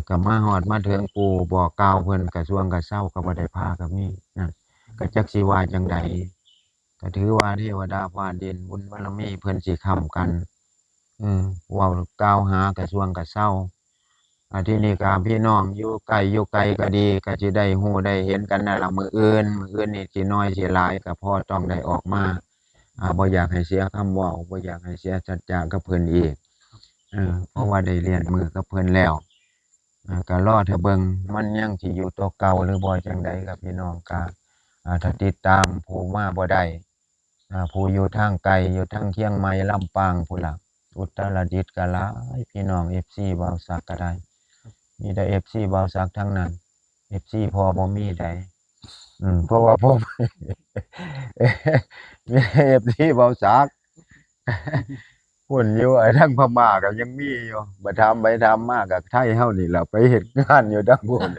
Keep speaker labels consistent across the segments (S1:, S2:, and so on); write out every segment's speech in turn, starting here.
S1: ก็มาฮอดมาถึงปู่บอกกล่าวเพิ่นก็ช่วงก็เซาก็บ่ได้พาก็มีนั่นก็จักสิว่าจั่งใดก็ถือว่าเทวดาฟ้าดินบุญบารมีเพิ่นสิค้ำกันเว้ากล่าวหากระทรวงกเซาที่นี่ก็พี่น้องอยู่ไกลก็ดีก็สิได้ฮู้ได้เห็นกันนั่นล่ะมื้ออื่นนี่สิน้อยสิหลายก็พอต้องได้ออกมาบ่อยากให้เสียคำเว้าบ่อยากให้เสียสัจจะกับเพิ่นอีกเพราะว่าได้เรียนมือกับเพิ่นแล้วก็รอถ้าเบิ่งมันยังสิอยู่ตัวเก่าหรือบ่จั่งใดครับพี่น้องก็ถ้าติดตามผู้มาบ่ได้ผู้อยู่ทางไกลอยู่ทางเชียงใหม่ลำปางพู้นล่ะอุตรดิตถ์ก็หลายพี่น้อง FC บ่าวสักก็ได้มีแต่ FC บ่าวสักทั้งนั้น FC พอบ่มีใดเพราะว่าผมมีแต่ FC บ่าวสักพุ่นอยู่ไอ้ทางพม่าก็ยังมีอยู่บ่ถามไปถามมาก็ไทยเฮานี่แหละไปเฮ็ดงานอยู่ทางพู้น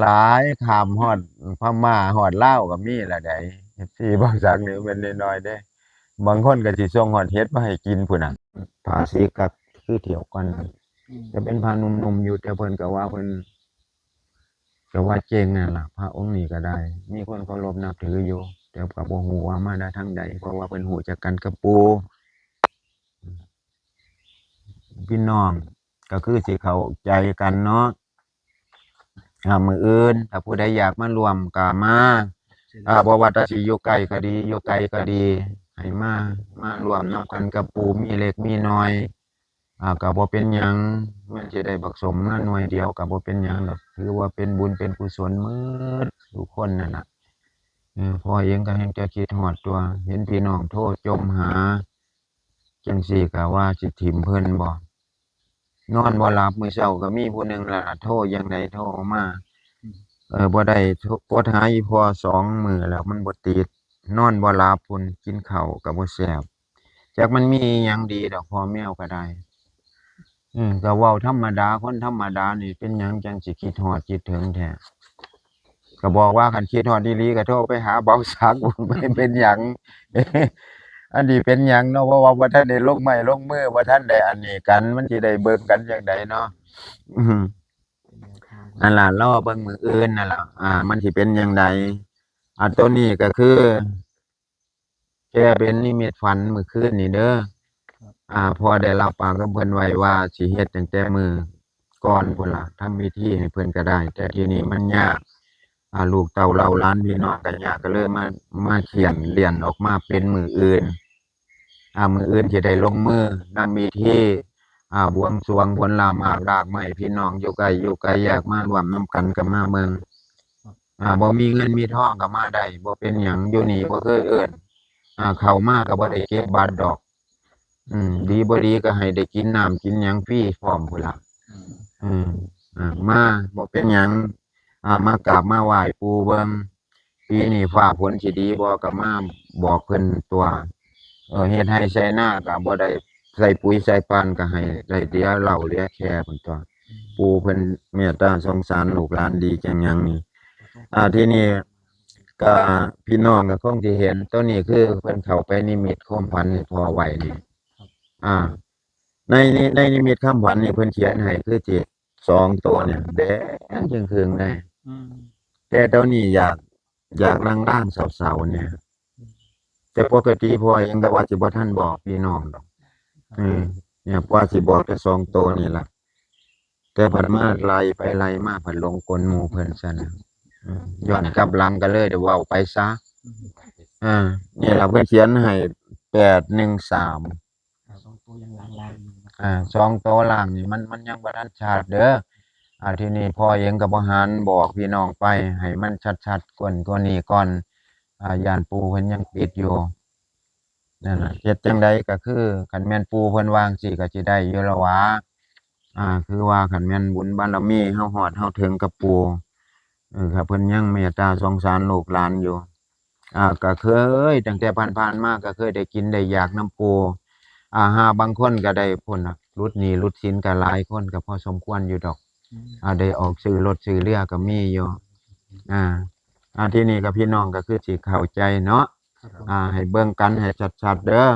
S1: หลายข้ามฮอดพม่าฮอดลาวก็มีแล้วได้ FC บ่าวสักนี่บ่แม่นน้อยๆเด้บางคนก็สิส่งฮอดเห็ดมาให้กินพู้นน่ะภาษีก็คือเที่ยวก่อนจะเป็นพระหนุ่มๆอยู่แต่เพิ่นก็ว่าเพิ่นก็ว่าเก่งนั่นล่ะพระองค์นี้ก็ได้มีคนเคารพนับถืออยู่แต่ก็บ่ฮู้ว่ามาได้ทางใดเพราะว่าเพิ่นฮู้จักกันกับปู่พี่น้องก็คือสิเข้าใจกันเนาะมื้ออื่นถ้าผู้ใดอยากมาร่วมก็มาบ่ว่าแต่สิอยู่ไกลก็ดีอยู่ไกลก็ดีให้มาร่วมนำกันกับปู่มีเล็กมีน้อยก็บ่เป็นหยังมันสิได้บักสมมาหน่วยเดียวก็บ่เป็นหยังดอกถือว่าเป็นบุญเป็นกุศลหมดทุกคนนั่นน่ะพ่อเองก็แฮ่งจะคิดฮอดตัวเห็นพี่น้องโทรจมหาจังซี้ก็ว่าสิถิมเพิ่นบ่นอนบ่หลับมื้อเช้าก็มีผู้หนึ่งล่ะโทรจั่งใดโทรมาบ่ได้กดหาอีพ่อ2มื้อแล้วมันบ่ติดนอนบ่หลับพู้นกินข้าวก็บ่แซ่บจักมันมีอิหยังดีดอกพ่อแมวก็ได้ก็เว้าธรรมดาคนธรรมดานี่เป็นหยังจังสิคิดฮอดคิดถึงแท้ก็บอกว่าคันคิดฮอดอีหลีก็โทรไปหาเบาสักไม่เป็นหยังอันนี้เป็นหยังเนาะเพราะว่าบ่ทันได้ลงไม้ลงมือบ่ทันได้อันนี้กันมันสิได้เบิ่งกันจั่งใดเนาะอือนั่นล่ะรอเบิ่งมื้ออื่นนั่นล่ะมันสิเป็นจั่งใดตัวนี้ก็คือแค่เป็นนิมิตฝันมื้อคืนนี่เด้อพอได้รับปากกับเพิ่นไว้ว่าสิเฮ็ดตั้งแต่มื้อก่อนพู้นล่ะทำพิธีให้เพิ่นก็ได้แต่ทีนี้มันยากลูกเต้าเหล่าหลานพี่น้องก็ยากก็เลยมาเขียนเลี่ยนออกมาเป็นมื้ออื่นมื้ออื่นสิได้ลงมือนำพิธีบวงสรวงผลหมากรากไม้พี่น้องอยู่ไกลอยากมาร่วมนำกันก็มาเบิ่งบ่มีเงินมีทองก็มาได้บ่เป็นหยังอยู่นี่บ่เคยเอิ้นเข้ามาก็บ่ได้เก็บบัตรดอกดีบ่ดีก็ให้ได้กินน้ำกินหยังฟรีพร้อมพู้นล่ะมาบ่เป็นหยังมากราบมาไหว้ปู่เบิ่งปีนี้ฟ้าฝนสิดีบ่ก็มาบอกเพิ่นตัวเฮ็ดไร่ไถนาก็บ่ได้ใส่ปุ๋ยใส่ปานก็ให้ได้เหลือเหล้าเหลือแค่พู้นตั่วปู่เพิ่นเมตตาสงสารลูกหลานดีจังหยังนี่ทีนี้ก็พี่น้องก็คงสิเห็นตัวนี้คือเพิ่นเข้าไปนิมิตความฝันให้พ่อไว้นี่อ่าในนิมิตคำขวัญนี่เพิ่นเขียนให้คือสิ2ตัวเนี่ยแดงจึงครึ่งเลยแต่ตัวนี้อยากลางๆเศร้าๆเนี่ยแต่ปกติพ่อเองก็ว่าสิบ่ทันบอกพี่น้องดอกเนี่ยว่าสิบอกแต่2ตัวนี่ล่ะแต่เพิ่นมาไล่ไปไล่มาเพิ่นหลงกลหมู่เพิ่นซะแล้วย้อนกลับหลังก็เลยได้เว้าไปซะนี่ล่ะเพิ่นเขียนให้813
S2: 2 ตัวยังลางๆอยู่นะครับ
S1: 2ตัวล่างนี่มันยังบ่ทันชัดเด้อทีนี้พ่อเองก็บ่หันบอกพี่น้องไปให้มันชัดๆกว่านี้ก่อนย้านปู่เพิ่นยังปิดอยู่นั่นน่ะเฮ็ดจั่งใดก็คือคันแม่นปู่เพิ่นว่าจั่งซี้ก็สิได้อยู่แล้วหวาคือว่าคันแม่นบุญบารมีเฮาฮอดเฮาถึงกับปู่ถ้าเพิ่นยังเมตตาสงสารลูกหลานอยู่ก็เคยตั้งแต่ผ่านๆมาก็เคยได้กินได้อยากนำปู่หาบางคนก็ได้พุ่นน่ะหลุดหนี้หลุดสินก็หลายคนก็พอสมควรอยู่ดอกได้ออกซื้อรถซื้อเรือก็มีอยู่ทีนี้ก็พี่น้องก็คือสิเข้าใจเนาะให้เบิ่งกันให้ชัดๆเด้อ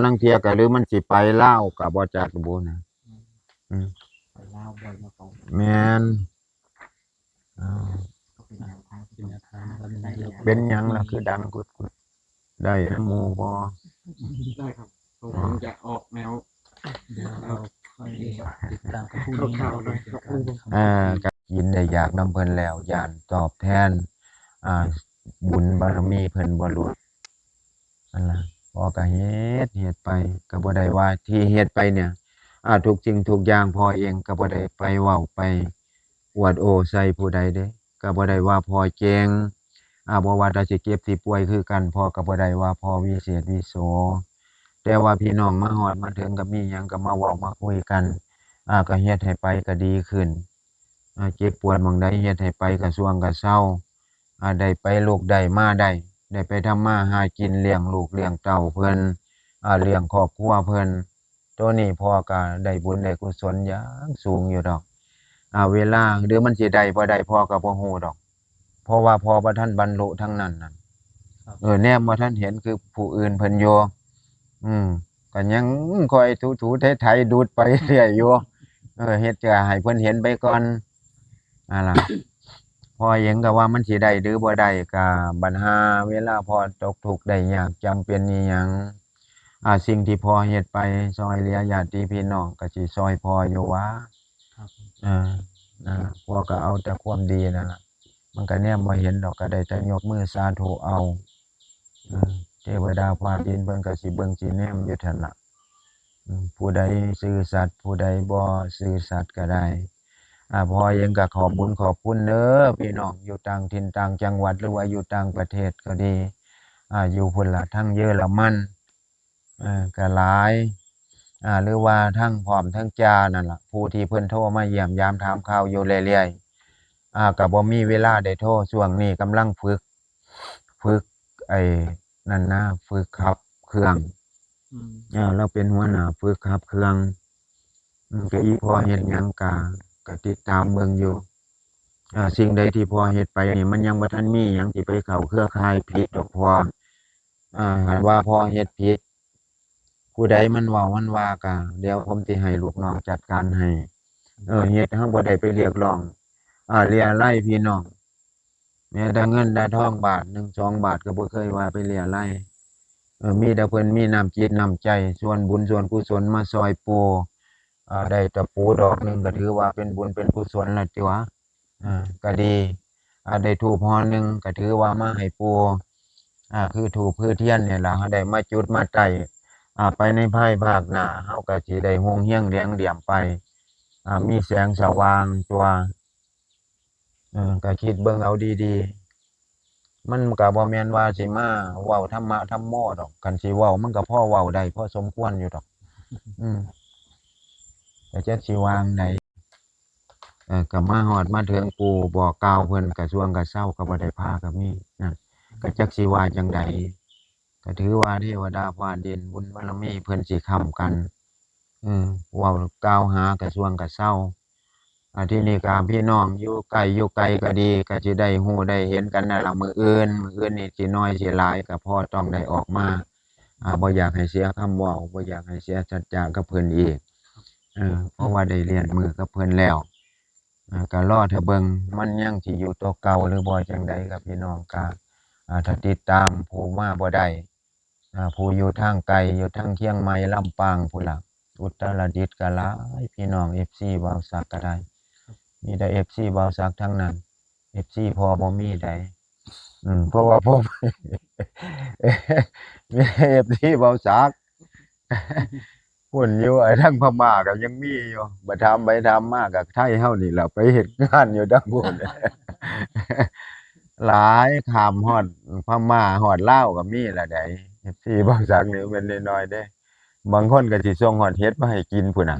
S1: ลางเที่ยก็หรือมันสิไปลาวก็บ่จักบุนะ อืม
S2: ไปลาวบ่อยมาก่อน
S1: แม่นอ้าว
S2: ก็เป็นแนวทาง
S3: เป็นแนวทางนะครับยังไงเราก็
S1: เป็นหยังล่ะคือดังกุดได้นะหมู่บ่
S2: ได้ครับผมจะออกแนว
S3: เดี๋ยวเราค่อยติดตามกันพรุ่งนี้
S2: ข่าวๆหน่อยครับลุง
S1: ก็กินได้อยากนำเพิ่นแล้วย่านตอบแทนอ่าบุญบารมีเพิ่นบ่หลุดนั่นล่ะพ่อก็เฮ็ดไปก็บ่ได้ว่าที่เฮ็ดไปเนี่ยทุกสิ่งทุกอย่างพ่อเองก็บ่ได้ไปเว้าไปอวดโอ้ใส่ผู้ใดเด้ก็บ่ได้ว่าพ่อเก่งบ่ว่าแต่สิเจ็บสิป่วยคือกันพ่อก็บ่ได้ว่าพ่อวิเศษวิโสแต่ว่าพี่น้องมาฮอดมาถึงก็มีหยังก็มาเว้ามาคุยกันก็เฮ็ดให้ไปก็ดีขึ้นเจ็บปวดหม้องใดเฮ็ดให้ไปก็สวงก็เซาได้ไปลูกได้มาได้ไปทำมาหากินเลี้ยงลูกเลี้ยงเต้าเพิ่นเลี้ยงครอบครัวเพิ่นตัวนี้พ่อก็ได้บุญได้กุศลอย่างสูงอยู่ดอกเวลาหรือมันสิได้บ่ได้พ่อก็บ่ฮู้ดอกเพราะว่าพ่อบ่ทันบรรลุทั้งนั้นน่ะแนมบ่ทันเห็นคือผู้อื่นเพิ่นอยู่ก็ยังคอยถูๆไถๆดูดไปเรื่อยอยู่เฮ็ดก็ให้เพิ่นเห็นไปก่อนล่ะพ่อเองก็ว่ามันสิได้หรือบ่ได้ก็บัดหาเวลาพ่อตกทุกข์ได้ยากจำเป็นอิหยังสิ่งที่พ่อเฮ็ดไปช่วยเหลือญาติพี่น้องก็สิช่วยพ่ออยู่หว่า
S3: ครับผม
S1: นั่นล่ะพ่อก็เอาแต่ความดีนั่นล่ะมันก็แนมบ่เห็นดอกก็ได้แต่ยกมือสาธุเอาเทวดาฟ้าดินเพิ่นก็สิเบิ่งสิแนมอยู่ซั่นล่ะผู้ใดซื่อสัตย์ผู้ใดบ่ซื่อสัตย์ก็ได้พ่อเองก็ขอบบุญขอบคุณเด้อพี่น้องอยู่ต่างถิ่นต่างจังหวัดหรือว่าอยู่ต่างประเทศก็ดีอยู่พุ่นล่ะทั้งเยอรมันก็หลายหรือว่าทั้งพร้อมทั้งจานั่นล่ะผู้ที่เพิ่นโทรมาเยี่ยมยามถามข่าวอยู่เรื่อยๆก็บ่มีเวลาได้โทรช่วงนี้กำลังฝึกไอ้นั่นนะฝึกขับเครื่องเราเป็นหัวหน้าฝึกขับเครื่องก็อีพ่อเฮ็ดหยังก็ติดตามเบิ่งอยู่สิ่งใดที่พ่อเฮ็ดไปนี่มันยังบ่ทันมีหยังที่ไปเข้าเครือข่ายผิดดอกพ่อหันว่าพ่อเฮ็ดผิดผู้ใดมันเว้ามันว่าก็เดี๋ยวผมสิให้ลูกน้องจัดการให้เฮ็ดเราบ่ได้ไปเรียกร้องเรี่ยไล่พี่น้องแม้แต่เงินแต่ทองบาทหนึ่ง2บาทก็บ่เคยว่าไปเรี่ยไล่มีแต่เพิ่นมีน้ำจิตน้ำใจส่วนบุญส่วนกุศลมาช่วยปู่ได้ตะปูดอกหนึ่งก็ถือว่าเป็นบุญเป็นกุศลแล้วติวะก็ดีได้ธูปห่อหนึ่งก็ถือว่ามาให้ปู่คือธูปคือเทียนเนี่ยล่ะได้มาจุดมาไต้ไปในภายภาคหน้าเฮาก็สิได้ฮงเฮียงเหลียงเหลี่ยมไปมีแสงสว่างตัวก็คิดเบิ่งเอาดีๆมันก็บ่แม่นว่าสิมาเว้าธรรมะธัมโมดอกคันสิเว้ามันก็พอเว้าได้พอสมควรอยู่ดอกแต่จักสิวางใดก็มาฮอดมาถึงปู่บอกกล่าวเพิ่นก็ช่วงก็เซาก็บ่ได้พาก็มีนั่นก็จักสิว่าจั่งใดก็ถือว่าเทวดาฟ้าดินบุญบารมีเพิ่นสิค้ำกันเว้ากล่าวหาก็ช่วงก็เซาที่นี่ก็พี่น้องอยู่ไกลก็ดีก็สิได้ฮู้ได้เห็นกันนั่นล่ะมื้ออื่นนี่สิน้อยสิหลายก็พอต้องได้ออกมาบ่อยากให้เสียคำเว้าบ่อยากให้เสียสัจจะกับเพิ่นอีกเพราะว่าได้เรียนมือกับเพิ่นแล้วก็รอถ้าเบิ่งมันยังสิอยู่ตัวเก่าหรือบ่จั่งใดกับพี่น้องก็ถ้าติดตามผู้มาบ่ได้ผู้อยู่ทางไกลอยู่ทางเชียงใหม่ลำปางพุ่นล่ะอุตรดิตถ์ก็หลายพี่น้อง FC บ่าวสักก็ได้มีแต่ FC บ่าวสักทั้งนั้น FC พ่อบ่มีใดเพราะว่าผม มีแต่ FC บ่าวสัก พุ่นอยู่ทางพม่าก็ยังมีอยู่บ่ถามไปถามมาก็ไทยเฮานี่ล่ะไปเฮ็ดงานอยู่ทางพุ่น หลายข้ามฮอดพม่าฮอดลาวก็มีล่ะใด FC บ่าวสักนี่แม่นน้อยๆเด้บางคนก็สิส่งฮอดเห็ดมาให้กินพุ่นน่ะ